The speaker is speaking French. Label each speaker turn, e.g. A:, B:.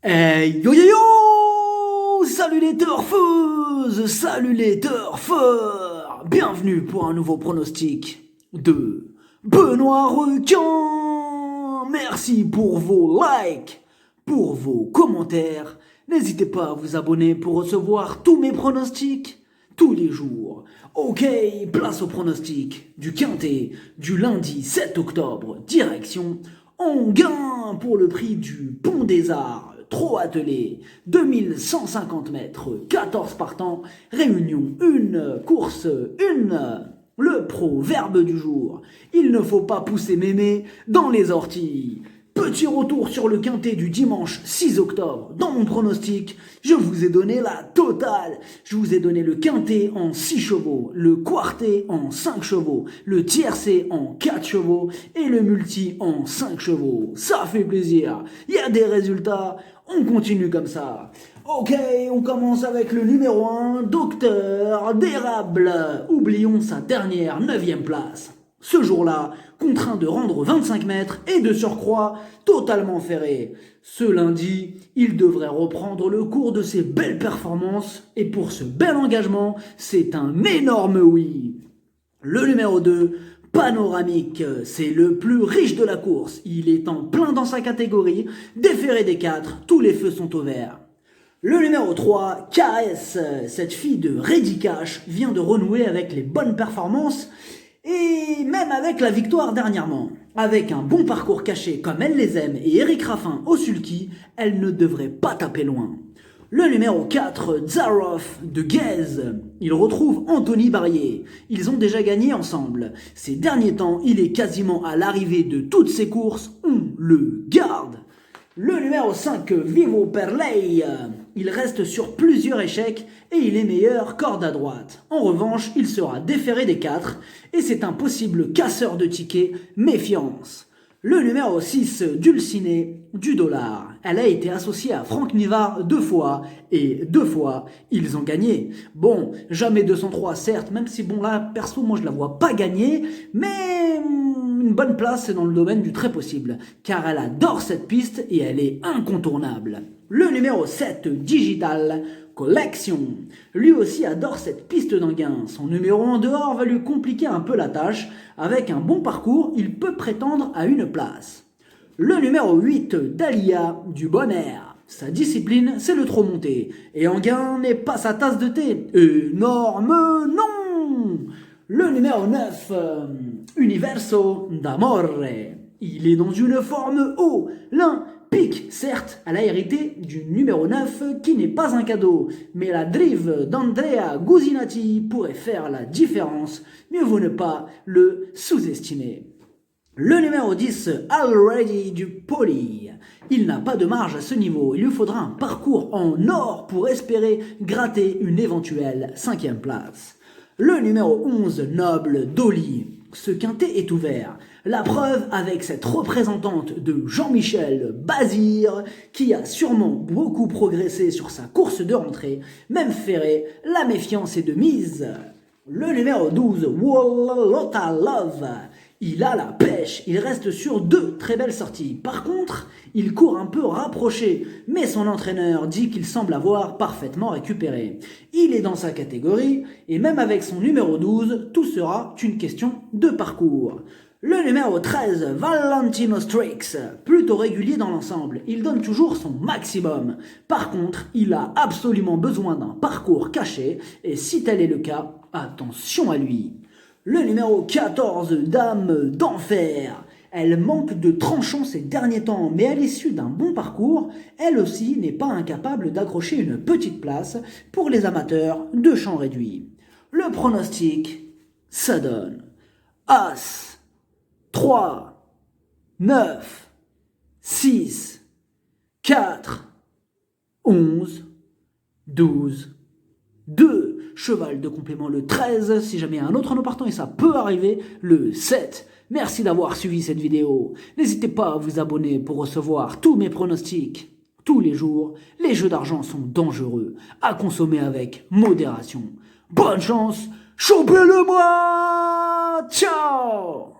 A: Hey yo yo yo! Salut les turfeuses! Salut les turfeurs! Bienvenue pour un nouveau pronostic de Benoît Requin! Merci pour vos likes, pour vos commentaires. N'hésitez pas à vous abonner pour recevoir tous mes pronostics tous les jours. Ok, place au pronostic du Quintet du lundi 7 octobre, direction Enghien pour le prix du Pont des Arts. Trop attelé, 2150 mètres, 14 partants, réunion 1, course 1. Le proverbe du jour, il ne faut pas pousser mémé dans les orties. Petit retour sur le quintet du dimanche 6 octobre. Dans mon pronostic, je vous ai donné la totale. Je vous ai donné le quintet en 6 chevaux, le quartet en 5 chevaux, le tiercé en 4 chevaux et le multi en 5 chevaux. Ça fait plaisir. Il y a des résultats. On continue comme ça. Ok, on commence avec le numéro 1, Docteur d'Érable. Oublions sa dernière 9e place. Ce jour-là, contraint de rendre 25 mètres et de surcroît totalement ferré. Ce lundi, il devrait reprendre le cours de ses belles performances et pour ce bel engagement, c'est un énorme oui. Le numéro 2, Panoramique, c'est le plus riche de la course. Il est en plein dans sa catégorie, déféré des 4, tous les feux sont au vert. Le numéro 3, KS, cette fille de Ready Cash vient de renouer avec les bonnes performances et même avec la victoire dernièrement. Avec un bon parcours caché comme elle les aime et Eric Raffin au sulky, elle ne devrait pas taper loin. Le numéro 4, Zaroff de Guèze. Il retrouve Anthony Barrier. Ils ont déjà gagné ensemble. Ces derniers temps, il est quasiment à l'arrivée de toutes ses courses. On le garde. Le numéro 5, Vivo Perley. Il reste sur plusieurs échecs et il est meilleur corde à droite. En revanche, il sera déféré des 4 et c'est un possible casseur de tickets, méfiance. Le numéro 6, Dulcinée du Dollar. Elle a été associée à Franck Nivard 2 fois, et 2 fois, ils ont gagné. Bon, jamais 203 certes, même si bon là, perso, moi je la vois pas gagner, mais une bonne place c'est dans le domaine du très possible, car elle adore cette piste et elle est incontournable. Le numéro 7, Digital Collection. Lui aussi adore cette piste d'Enghien. Son numéro en dehors va lui compliquer un peu la tâche. Avec un bon parcours, il peut prétendre à une place. Le numéro 8, Dahlia du Bon Air. Sa discipline, c'est le trop monté. Et Enghien n'est pas sa tasse de thé. Énorme non. Le numéro 9, Universo d'Amore. Il est dans une forme haut. L'un pique, certes, elle a hérité du numéro 9 qui n'est pas un cadeau, mais la drive d'Andrea Guzzinati pourrait faire la différence, mieux vaut ne pas le sous-estimer. Le numéro 10, Already du Poli. Il n'a pas de marge à ce niveau, il lui faudra un parcours en or pour espérer gratter une éventuelle 5e place. Le numéro 11, Noble Dolly. Ce quintet est ouvert. La preuve avec cette représentante de Jean-Michel Bazir qui a sûrement beaucoup progressé sur sa course de rentrée. Même ferré, la méfiance est de mise. Le numéro 12, Wallota Love. Il a la pêche, il reste sur 2 très belles sorties. Par contre, il court un peu rapproché, mais son entraîneur dit qu'il semble avoir parfaitement récupéré. Il est dans sa catégorie, et même avec son numéro 12, tout sera une question de parcours. Le numéro 13, Valentino Strix, plutôt régulier dans l'ensemble, il donne toujours son maximum. Par contre, il a absolument besoin d'un parcours caché, et si tel est le cas, attention à lui. Le numéro 14, Dame d'Enfer. Elle manque de tranchant ces derniers temps, mais à l'issue d'un bon parcours, elle aussi n'est pas incapable d'accrocher une petite place pour les amateurs de champ réduit. Le pronostic, ça donne As, 3, 9, 6, 4, 11, 12, 2. Cheval de complément le 13, si jamais un autre nom partant et ça peut arriver, le 7. Merci d'avoir suivi cette vidéo. N'hésitez pas à vous abonner pour recevoir tous mes pronostics. Tous les jours, les jeux d'argent sont dangereux, à consommer avec modération. Bonne chance, chopez-le moi. Ciao.